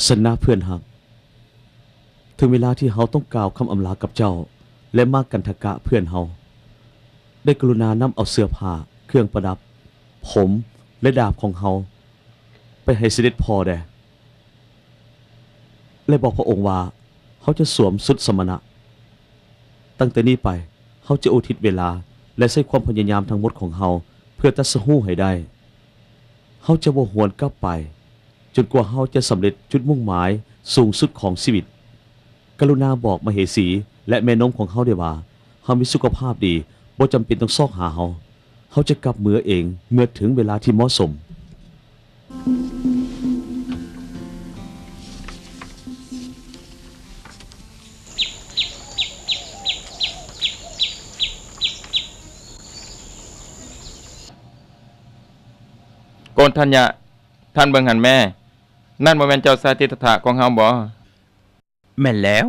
สนะเพื่อนฮักถึงเวลาที่เฮาต้องกล่าวคำอำลากับเจ้าและมากกันทกะเพื่อนเฮาได้กรุณานำเอาเสื้อผ้าเครื่องประดับผมและดาบของเฮาไปให้เสด็จพ่อแด่และบอกพระองค์ว่าเขาจะสวมสุดสมณะตั้งแต่นี้ไปเขาจะอุทิศเวลาและใช้ความพยายามทั้งหมดของเฮาเพื่อตัดสู้ให้ได้เขาจะบ่หวนกลับไปจนกว่าเขาจะสำเร็จจุดมุ่งหมายสูงสุดของชีวิตกรุณาบอกมเหสีและแม่นมของเขาได้ว่าเขามีสุขภาพดีบ่จำเป็นต้องซอกหาเขาจะกลับเมือเองเมื่อถึงเวลาที่เหมาะสมโกนทัญญะท่านเบิ่งหันแม่นั่นบ่แม่นเจ้าสาธิตถะของเฮาบ่แม่นแล้ว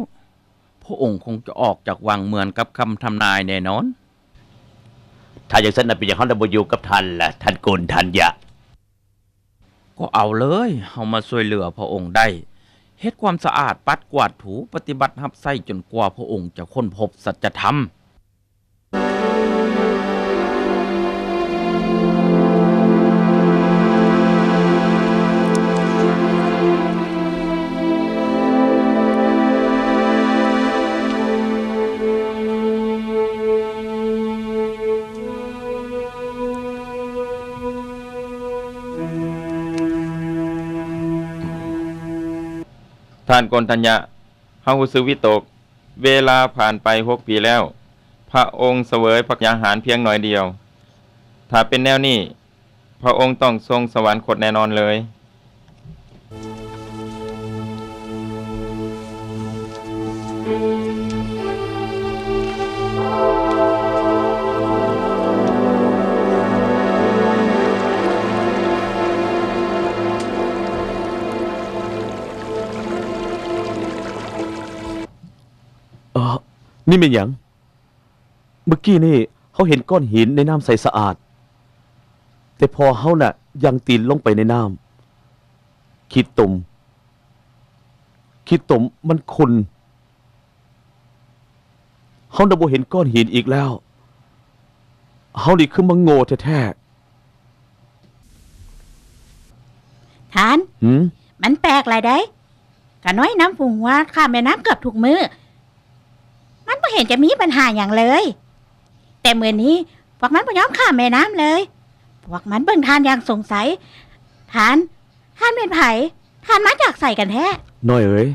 พระองค์คงจะออกจากวังเหมือนกับคำทำนายแน่นอนถ้าอย่างนั้นเป็นอย่างเขาได้บ่อยู่กับท่านล่ะท่านโกนทัญญะก็เอาเลยเฮามาช่วยเหลือพระองค์ได้เฮ็ดความสะอาดปัดกวาดถูปฏิบัติรับใช้จนกว่าพระองค์จะค้นพบสัจธรรมท่านโกนทัญญะเฮารู้สึกวิตกเวลาผ่านไป6 ปีแล้วพระองค์เสวยพระยาหารเพียงหน่อยเดียวถ้าเป็นแนวนี้พระองค์ต้องทรงสวรรคตแน่นอนเลยนี่เป็นหยังเมื่อกี้นี่เขาเห็นก้อนหินในน้ำใสสะอาดแต่พอเขาน่ะยังตีนลงไปในน้ำขี้ตุ่มมันขุ่นเขาน่ะบ่เห็นก้อนหินอีกแล้วเขานี่คือมังโง่แท้ทาน ๆมันแปลกหลายได้กะน้อยน้ำฝุงว่าข้ามแม่น้ำเกือบทุกมื้อมันไม่เห็นจะมีปัญหาอย่างเลยแต่เมื่อนี้พวกมันไม่ยอมข้ามแม่น้ำเลยพวกมันเบิ่งทานอย่างสงสัยทานเป็นไผทานมาจากใส่กันแท้น้อยเอ๋ย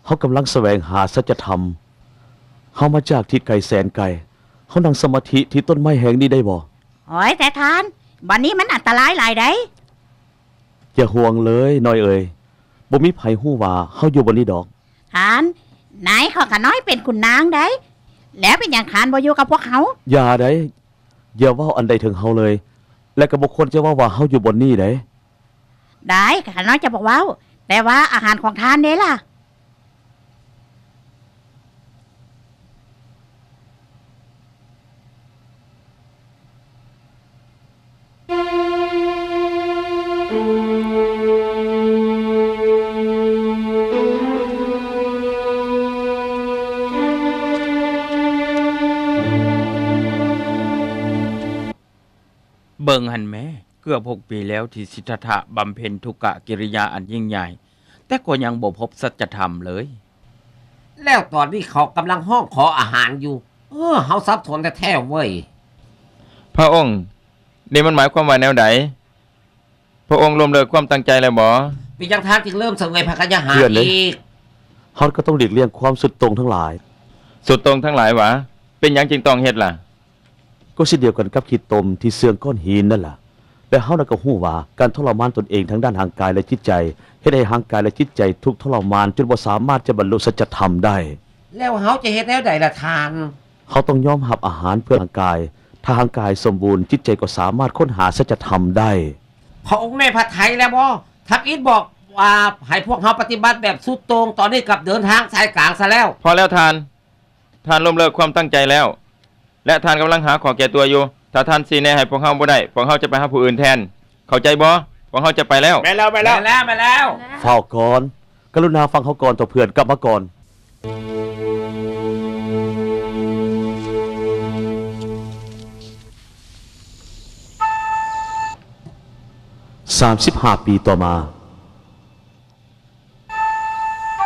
เขากำลังแสวงหาสัจธรรมเขามาจากทิศไกลแสนไกลเขานั่งสมาธิที่ต้นไม้แห่งนี้ได้บ่โอ้ยแต่ทานวันนี้มันอันตรายหลายได้อย่าห่วงเลยน้อยเอ๋ยบ่มีไผฮู้ว่าเฮาอยู่บนนี้ดอกทานนายของกะน้อยเป็นขุนนางได้แล้วเป็นอย่างทานบ่อยู่กับพวกเขาอย่าได้อย่าเว้าอันใดถึงเฮาเลยและก็บ่ควรจะว่าเฮาอยู่บนนี้ได้ได้กะน้อยจะบอกว่าแต่ว่าอาหารของทานเด้ล่ะเบิ่งหันแม่เกือบ6 ปีแล้วที่สิทธัตถะบำเพ็ญทุกขกิริยาอันยิ่งใหญ่แต่ก็ยังบ่พบสัจธรรมเลยแล้วตอนนี้เขากำลังห้องขออาหารอยู่เฮาซับสนแท้ๆเว้ยพระองค์นี่มันหมายความว่าแนวใดพระองค์ล้มเลิกความตั้งใจแล้วบ่เป็นจังทานจึงเริ่มเสวยพระกยาหารอีกเฮาก็ต้องหลีกเลี่ยงความสุดโต่งทั้งหลายสุดตรงทั้งหลายวะเป็นหยังจึงต้องเฮ็ดล่ะก็เช่นเดียวกันกับขี้ตมที่เสื่องก้อนหินนั่นล่ะและเฮาน่ะก็ฮู้ว่าการทรมานตนเองทั้งด้านร่างกายและจิตใจเฮ็ดให้ร่างกายและจิตใจทุกข์ทรมานจนบ่สามารถจะบรรลุสัจธรรมได้แล้วเฮาจะเฮ็ดแนวใดล่ะทานเขาต้องยอมรับอาหารเพื่อร่างกายถ้าร่างกายสมบูรณ์จิตใจก็สามารถค้นหาสัจธรรมได้พระองค์ในพระทัยแล้วบ่ทัพอิฐบอกว่าให้พวกเฮาปฏิบัติแบบสุดโต่งตอนนี้กลับเดินทางสายกลางซะแล้วพอแล้วทานล้มเลิกความตั้งใจแล้วและทานกำลังหาขอแก่ตัวอยู่ถ้าท่านสิแนะให้พวกเฮาบ่ได้พวกเฮาจะไปหาผู้อื่นแทนเข้าใจบ่พวกเฮาจะไปแล้วไปแล้วเฝ้าก่อนก กรุณาฟังเขาก่อนตัวเพื่อนกลับมาก่อน 35 ปีต่อมา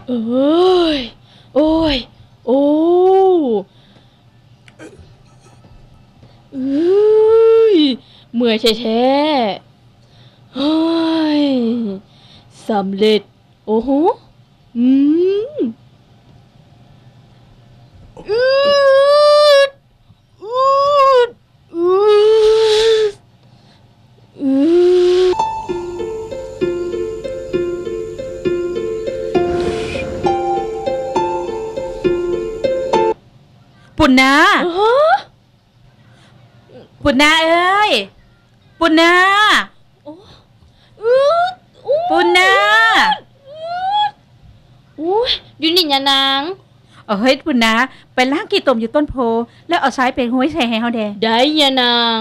เอ้ย โอ้ย โอ้เอ้ยเมื่อยแท้ๆเฮ้ยสำเร็จ โอ้โหอืมอืดอืดอืดอืด ปุ่นนา ฮะ ปุ่นนาเอ้ย ปุ่นนา อืดอู้ ปุ่นนา อุ้ยอยู่นี่ยานาง เฮ้ยปุ่นนาไปล้างกี่ตมอยู่ต้นโพแล้วเอาสายเป็นห้วยใส่ให้เฮาแด ได้ยานาง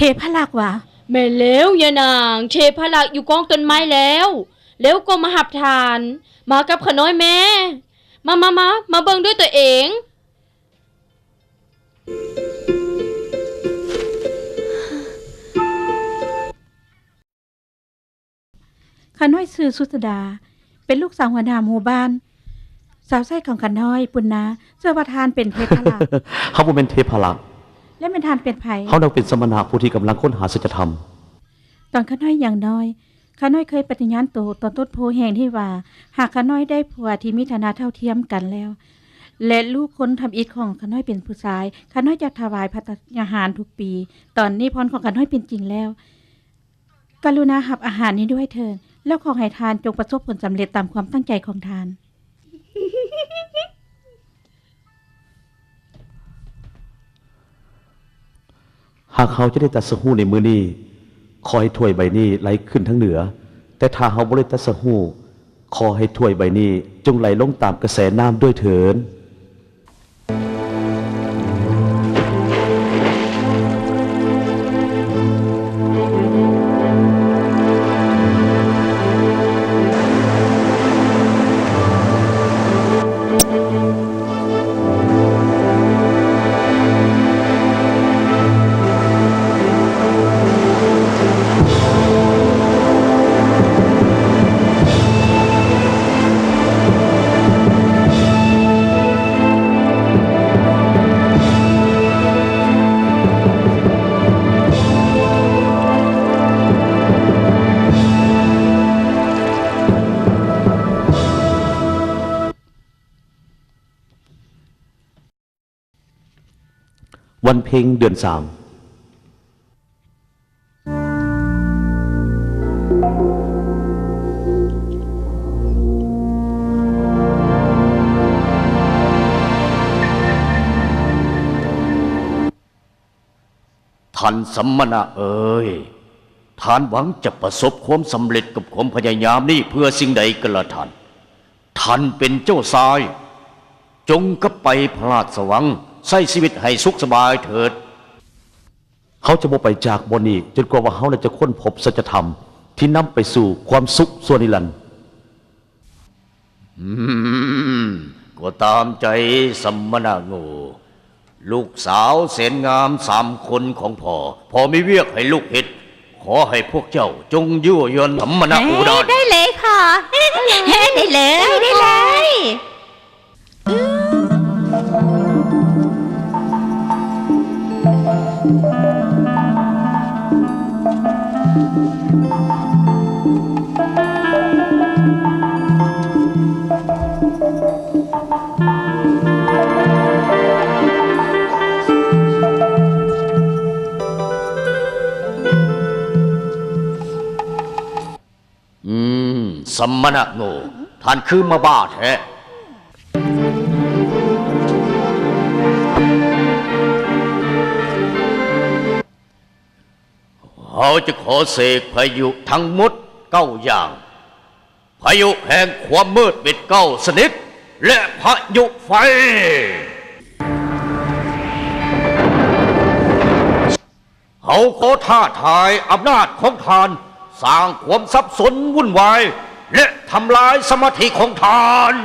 เทพลักษ์วะ แม่แล้วยานางเชฟพลักอยู่กองต้นไม้แล้วแล้วก็มาหับทาน มากับขน้อยแม่ มาเบิ่งด้วยตัวเอง ข้าน้อยชื่อสุสดา เป็นลูกสาวหัวหน้าหมู่บ้าน สาวไส้ของข้าน้อยปุ่นนาเสื้อประทานเป็นเทพลักษ์ เขาบ่เป็นเทพลักษ์ และเป็นทานเป็นไผ เขานักเป็นสมณะผู้ที่กำลังค้นหาสัจธรรม ตอนข้าน้อยอย่างน้อยข้าน้อยเคยปฏิญาณตนตอนต้นโพแห่งที่ว่า หากข้าน้อยได้ผัวที่มีฐานะเท่าเทียมกันแล้ว และลูกคนทำอิฐของข้าน้อยเป็นผู้ชายข้าน้อยจะถวายภัตตาหารทุกปี ตอนนี้พรของข้าน้อยเป็นจริงแล้ว กรุณาหับอาหารนี้ด้วยเถิดแล้วขอให้ทานจงประสบผลสำเร็จตามความตั้งใจของทาน หากเขาจะได้ตรัสรู้ในมือนี้ขอให้ถ้วยใบนี้ไหลขึ้นทั้งเหนือ แต่ถ้าเขาบ่ได้ตรัสรู้ขอให้ถ้วยใบนี้จงไหลลงตามกระแสน้ำด้วยเถิด วันเพ็ญเดือนสาม ท่านสัมมณะเอ๋ยท่านหวังจะประสบความสำเร็จกับความพยายามนี้เพื่อสิ่งใดกันละท่าน ท่านเป็นเจ้าชาย จงกลับไปพระราชวังใช้ชีวิตให้สุขสบายเถิด เขาจะบ่ไปจากบนอีกจนกว่าว่าเขาน่ะจะค้นพบสัจธรรมที่นำไปสู่ความสุขส่วนนิรันดร์ ก็ตามใจสัมมณะโง่ลูกสาวแสนงาม3 คนของพ่อพอไม่เวียกให้ลูกเห็ด ขอให้พวกเจ้าจงยั่วยวนสัมมณะอุดร ได้เลยค่ะ ได้เลยได้เลย สัมมณะโง่ท่านคือมาบ้าแท้ เ เขาจะขอเสกพายุทั้งหมด9 อย่าง พายุแห่งความมืดมิด9 ชนิด และพายุไฟ เขาขอท้าทายอำนาจของทาน สร้างความสับสนวุ่นวาย และทำลายสมาธิของทาน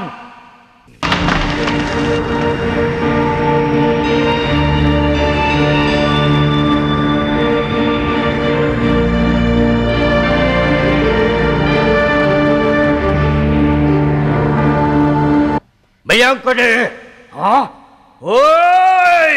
ไม่ยังก็ดีฮะเฮ้ย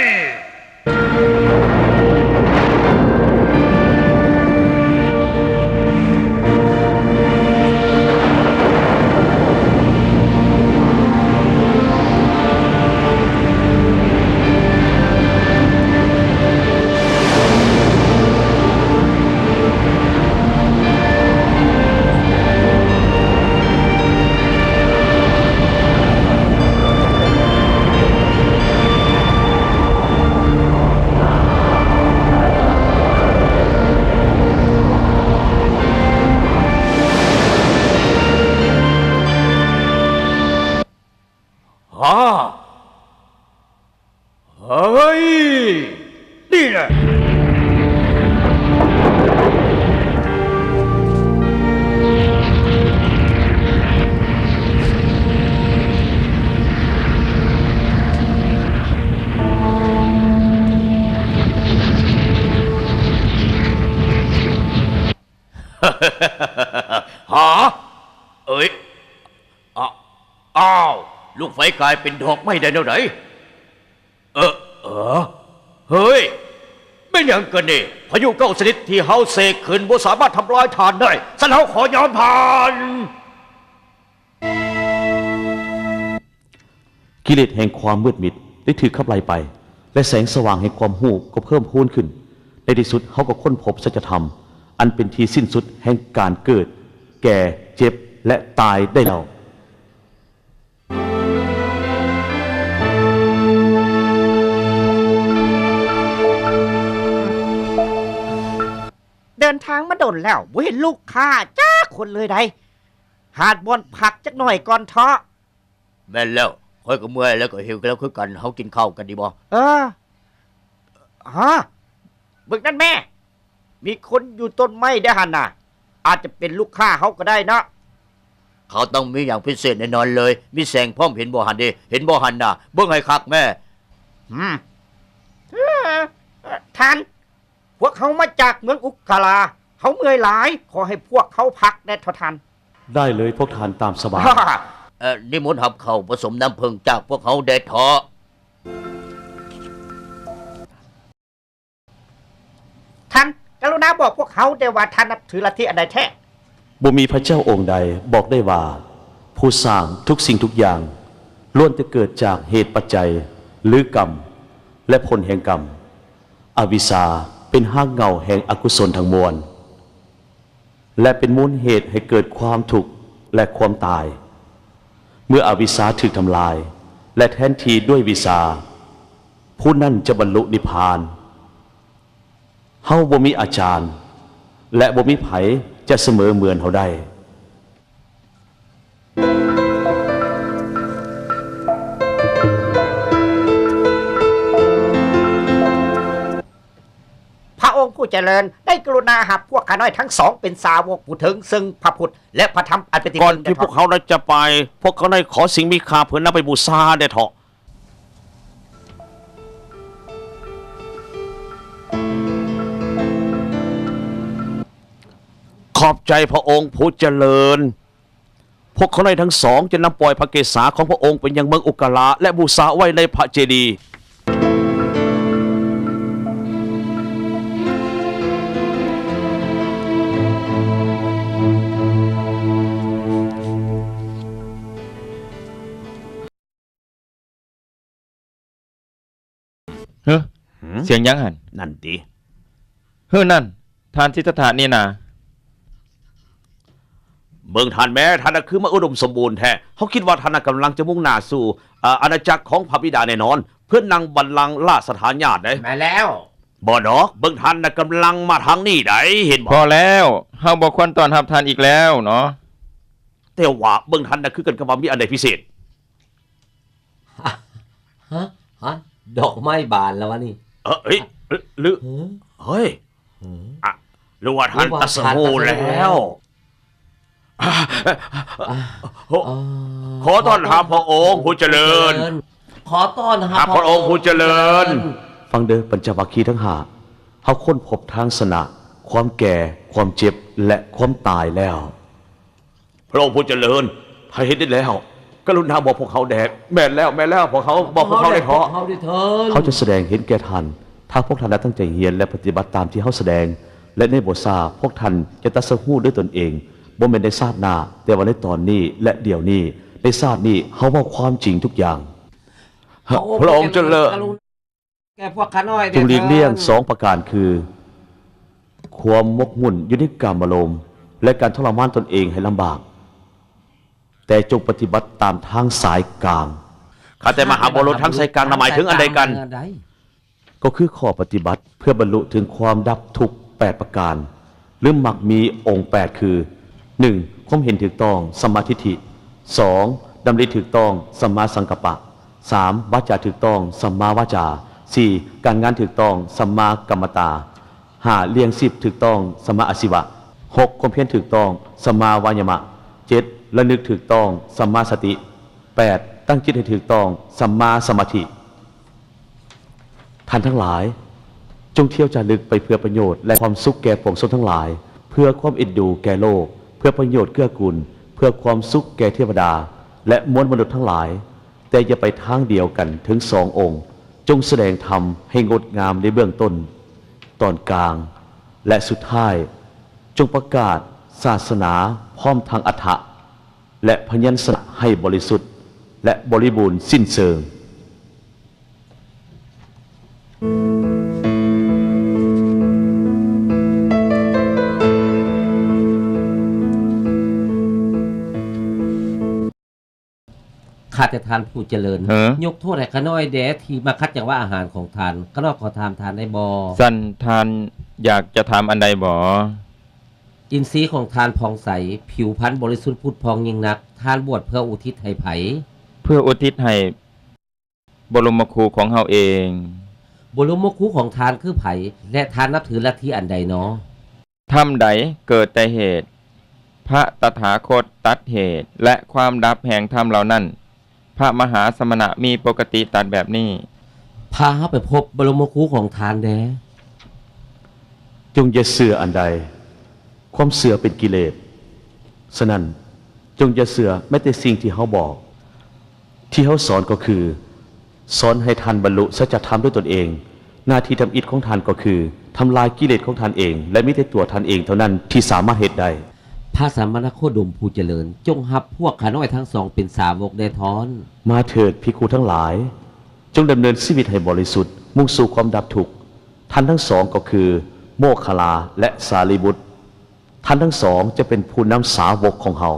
ฮ่าเฮ้ย นี่แหละ หาเอ้ยอ้าอ้าว ลูกไฟกลายเป็นดอกไม้ได้แล้วไหนเฮ้ยไม่ยังกันนี่พายุ9 ชนิดที่เฮาเสกขึ้นบ่สามารถทำลายฐานได้สันเฮาขอยอมผ่าน กิเลสแห่งความมืดมิดได้ถูกขับไล่ไป และแสงสว่างแห่งความรู้ก็เพิ่มพูนขึ้น ในที่สุดเขาก็ค้นพบสัจธรรม อันเป็นที่สิ้นสุดแห่งการเกิด แก่เจ็บและตายได้แล้ว เดินทางมาดนแล้วบ่เห็นลูกค้าจ้าคนเลยใดหาดบอนผักจักหน่อยก่อนเถาะ แม่นแล้วค่อยก็เมื่อยแล้วก็หิวแล้วคือกันเฮากินข้าวกันดีบ่ ฮะเบิกนั่นแม่ มีคนอยู่ต้นไม้ได้หันน่ะ อาจจะเป็นลูกค้าเขาก็ได้นะ เขาต้องมีอย่างพิเศษแน่นอนเลย มีแสงพร้อมเห็นบ่หันเด้เห็นบ่หันน่ะเบิ่งให้คักแม่ ท่านพวกเขามาจากเมืองอุกกาลาเขาเมื่อยหลาย ขอให้พวกเขาพักแน่เถอะท่าน ได้เลยพวกทานตามสบาย นิมนต์หับเข้าวผสมน้ำผึ้งจากพวกเขาแดดเถาะ ท่านกรุณาบอกพวกเขาได้ว่าท่านนับถือลัทธิอันใดแท้ บ่มีพระเจ้าองค์ใดบอกได้ว่า ผู้สร้างทุกสิ่งทุกอย่างล้วนจะเกิดจากเหตุปัจจัยหรือกรรม และผลแห่งกรรม อวิชชาเป็นห้างเงาแห่งอกุศลทั้งมวล และเป็นมูลเหตุให้เกิดความทุกข์และความตาย เมื่ออวิชชาถูกทำลาย และแทนที่ด้วยวิชาผู้นั้นจะบรรลุนิพพานเฮาบ่มีอาจารย์ และบ่มีไผจะเสมอเหมือนเฮาได้ พระองค์ผู้เจริญได้กรุณาหับพวกข้าน้อยทั้งสองเป็นสาวกผู้ถึงซึ่งพระพุทธและพระธรรมอันเป็นที่ ก่อน หง ที่พวกเขาจะไป พวกเขาได้ขอสิ่งมีค่าเพื่อนำไปบูชาได้เถาะขอบใจพระองค์ผู้เจริญ พวกเขาในทั้งสองจะนำปล่อยพระเกศาของพระองค์ไปยังเมืองอุกาลาและบูชาไว้ในพระเจดีย์ เฮ้อเสียงยังหัน นั่นติ เฮ้อนั่นทานทิฏฐานี่นา เบิ่งท่านแม้ท่านน่ะคือมาอุดมสมบูรณ์แท้เขาคิดว่าท่านน่ะกำลังจะมุ่งหน้าสู่อาณาจักรของพระบิดาแน่นอน เพื่อนนั่งบัลลังก์ราชสถานญาติได้ มาแล้ว บ่ดอกเบิ่งท่านน่ะกำลังมาทางนี้ได้เห็น พ บ่ อแล้วเฮาบ่ควรต้อนรับท่านอีกแล้วเนาะ แต่ว่าเบิ่งท่านน่ะคือกันกับว่ามีอันใดพิเศษ ฮะดอกไม้บานแล้ววะนี่ เอ้ยหรือเฮ้ยอะหรือว่าท่านตัสโฮแล้วขอต้อนรับพระองค์ผู้เจริญ ขอต้อนรับ พระองค์ผู้เจริญ ฟังเด้อปัญจวัคคีย์ทั้งห้าเฮาค้นพบทางสนะความแก่ ความเจ็บ และความตายแล้ว พระองค์ผู้เจริญถ้าเห็นได้แล้วกรุณาบอกพวกเขาแดกแม่นแล้วพวกเขาบอกพวกเขาได้เถาะ เขาได้เถิน เขาจะแสดงเห็นแก่ท่าน ถ้าพวกท่านตั้งใจเฮียนและปฏิบัติตามที่เขาแสดง และในบทซาพวกท่านจะตัดสู้ด้วยตนเองบ่แม่นในชาติหน้า แต่ว่าในตอนนี้และเดี๋ยวนี้ในชาตินี้เขาว่าความจริงทุกอย่าง พระองค์เจริญ แกพวกขาน้อย จงหลีกเลี่ยงสองประการคือ ความมกมุ่นอยู่ในกามารมณ์และการทรมานตนเองให้ลำบาก แต่จงปฏิบัติตามทางสายกลาง ข้าแต่มหาบุรุษทั้งสายกลางหมายถึงอันใดกัน ก็คือข้อปฏิบัติเพื่อบรรลุถึงความดับทุกข์8ประการ หรือมักมีองค์ 8 คือ 1. ความเห็นถูกต้องสัมมาทิฏฐิ 2. ดำริถูกต้องสัมมาสังกัปปะ 3. วาจาถูกต้องสัมมาวาจา 4. การงานถูกต้องสัมมากัมมตา 5. เลี้ยงชีพถูกต้องสัมมาอาชีวะ 6. ความเพียรถูกต้องสัมมาวายามะ 7. ระลึกถูกต้องสัมมาสติ 8. ตั้งจิตให้ถูกต้องสัมมาสมาธิ ท่านทั้งหลายจงเที่ยวจารึกไปเพื่อประโยชน์และความสุขแก่ปวงชนทั้งหลาย เพื่อความเอ็นดูแก่โลก เพื่อประโยชน์เกื้อกูลเพื่อความสุขแก่เทวดา และมวลมนุษย์ทั้งหลาย แต่อย่าไปทางเดียวกันถึง2 องค์ จงแสดงธรรมให้งดงามในเบื้องต้น ตอนกลาง และสุดท้าย จงประกาศศาสนาพร้อมทางอัฏฐะและพยัญชนะให้บริสุทธิ์ และบริบูรณ์สิ้นเชิง ข้าแต่ทานผู้เจริญ เออ ยกโทษให้ขาน้อยแดที่มาคัดจังว่าอาหารของทานขาน้อยขอทานทานได้บ่ สันทานอยากจะถามอันใดบ่ อินทรีย์ของทานผ่องใส ผิวพรรณบริสุทธิ์พุทธพองยิ่งนัก ทานบวชเพื่ออุทิศให้ไผ เพื่ออุทิศให้บรมครูของเฮาเอง บรมครูของทานคือไผและทานนับถือลัทธิอันใดเนาะ ธรรมใดเกิดแต่เหตุ พระตถาคตตัดเหตุ และความดับแห่งธรรมเหล่านั้น พระมหาสมณะมีปกติตัดแบบนี้ พาเฮาไปพบบรมครูของทานแด จงอย่าเสื่ออันใด ความเสื่อเป็นกิเลส ฉะนั้นจงอย่าเสื่อแม้แต่สิ่งที่เขาบอก ที่เขาสอนก็คือ สอนให้ท่านบรรลุสัจธรรมด้วยตนเอง หน้าที่ทำอิฐของท่านก็คือทำลายกิเลสของท่านเอง และมิแต่ตัวท่านเองเท่านั้นที่สามารถเหตุได้ พระสัมมาโคดมผู้เจริญ จงรับพวกขาน้อยทั้งสองเป็นสาวกได้ทอน มาเถิดภิกขุทั้งหลาย จงดำเนินชีวิตให้บริสุทธิ์มุ่งสู่ความดับทุกข์ท่านทั้งสองก็คือ โมคคัลลาและสารีบุตรท่านทั้งสองจะเป็นผู้นำสาวกของเฮา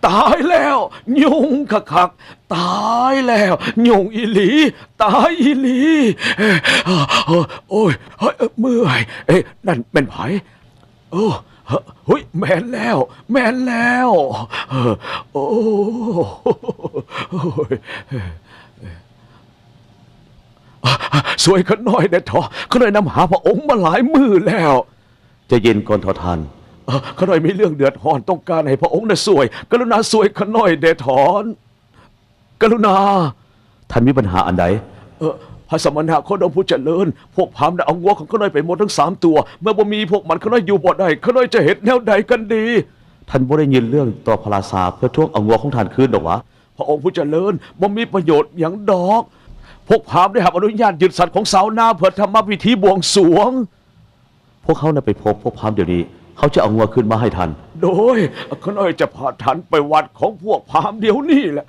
ตายแล้วยุงคักตายแล้วยุงอีหลี ตายอีหลีโอ้ยเมื่อยนั่นเป็นไผโอ้เฮ้ยแม่นแล้วโอ้ยสวยขึ้นหน่อยเด็ดทอเขาเลยนำหาพระองค์มาหลายมือแล้ว จะเย็นก่อนทอทาน ขน้อยมีเรื่องเดือดร้อนต้องการให้พระองค์น่ะสวย กรุณาสวยขน้อยเดถอน กรุณา ท่านมีปัญหาอันใด พระสมณะโคดมผู้เจริญ พวกพราหมณ์ได้เอางัวของขน้อยไปหมดทั้ง3 ตัว เมื่อบ่มีพวกมันขน้อยอยู่บ่ได้ขน้อยจะเห็นแนวใดกันดี ท่านบ่ได้ยินเรื่องต่อพระราชาเพื่อทวงเอางัวของท่านคืนดอกวะ พระองค์ผู้เจริญบ่มีประโยชน์อย่างดอก พวกพราหมณ์ได้รับอนุญาตยึดสัตว์ของสาวนาเพื่อทำพิธีบวงสรวง พวกเขาน่ะไปพบพวกพราหมณ์เดี๋ยวนี้ เขาจะเอางัวขึ้นมาให้ท่าน โดยขน้อยจะพาท่านไปวัดของพวกพราหมณ์เดี๋ยวนี้แหละ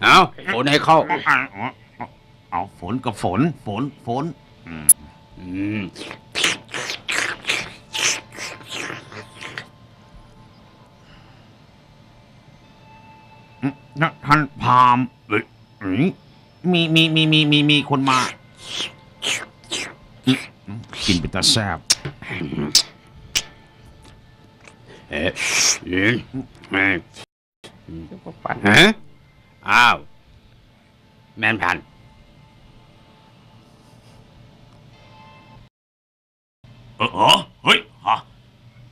เอาฝนให้เข้า เอาฝนกับฝนอืม นะท่านพราหมณ์มีคนมากินเป็นตาแซ่บฮะอ้าวแมนพัน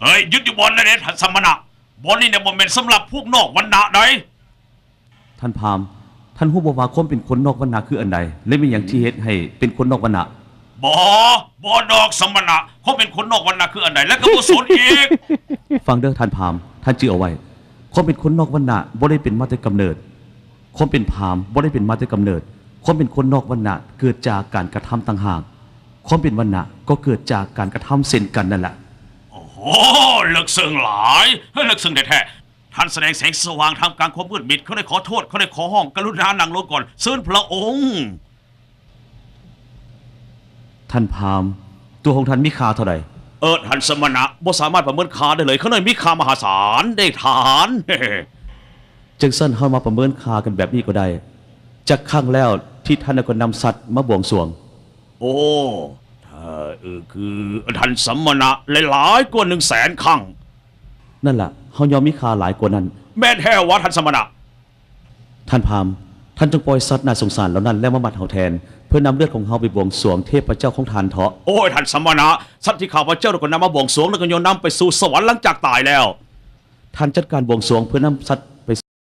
เฮ้ยยึดอยู่บอลนะเด็ท่านสมณะบอลนี่เนี่ยบ่แม่นสำหรับพวกนอกวรรณะใด ท่านพราหมณ์ท่านฮู้บ่ว่าความเป็นคนนอกวรรณะคืออันใดและมีหยังที่เฮ็ดให้เป็นคนนอกวรรณะ บ่ดอกสมณะเขาเป็นคนนอกวรรณะคืออันใดแล้วก็บ่สนอีก ฟังเด้อท่านพราหมณ์ท่านจื้อเอาไว้ความเป็นคนนอกวรรณะบ่ได้เป็นมาแต่กำเนิดความเป็นพราหมณ์บ่ได้เป็นมาแต่กำเนิดความเป็นคนนอกวรรณะเกิดจากการกระทำต่างหากความเป็นวรรณะก็เกิดจากการกระทำเช่นกันนั่นแหละ โอ้โหลึกซึ้งหลายลึกซึ้งแท้ๆท่านแสดงแสงสว่างทำกลางความมืดมิดเขาได้ขอโทษเขาได้ขอห้องกรุณานั่งลงก่อนเชิญพระองค์ ท่านพราหมณ์ตัวของท่านมีค่าเท่าใด ท่านสมณะบ่สามารถประเมินค่าได้เลยเขาเลยมีค่ามหาศาลได้ฐาน จึงสั้นเฮามาประเมินค่ากันแบบนี้ก็ได้จากครั้งแล้วที่ท่านก็นำสัตว์มาบวงสรวง โอ้คือท่านสมณะหลายๆกว่า100,000 ครั้ง นั่นล่ะเฮายอมมีค่าหลายกว่านั้น แม่นแท้ว่าท่านสมณะ ท่านพราหมณ์ท่านจงปล่อยสัตว์น่าสงสารเหล่านั้นแล้วมามัดเฮาแทนเพื่อนำเลือดของเฮาไปบวงสรวงเทพเจ้าของทานเถาะ โอ้ยท่านสมณะสัตว์ที่ข้าพเจ้าได้ก็นำมาบวงสรวงแล้วก็โยนนำไปสู่สวรรค์หลังจากตายแล้ว ท่านจัดการบวงสรวงเพื่อนำสัตว์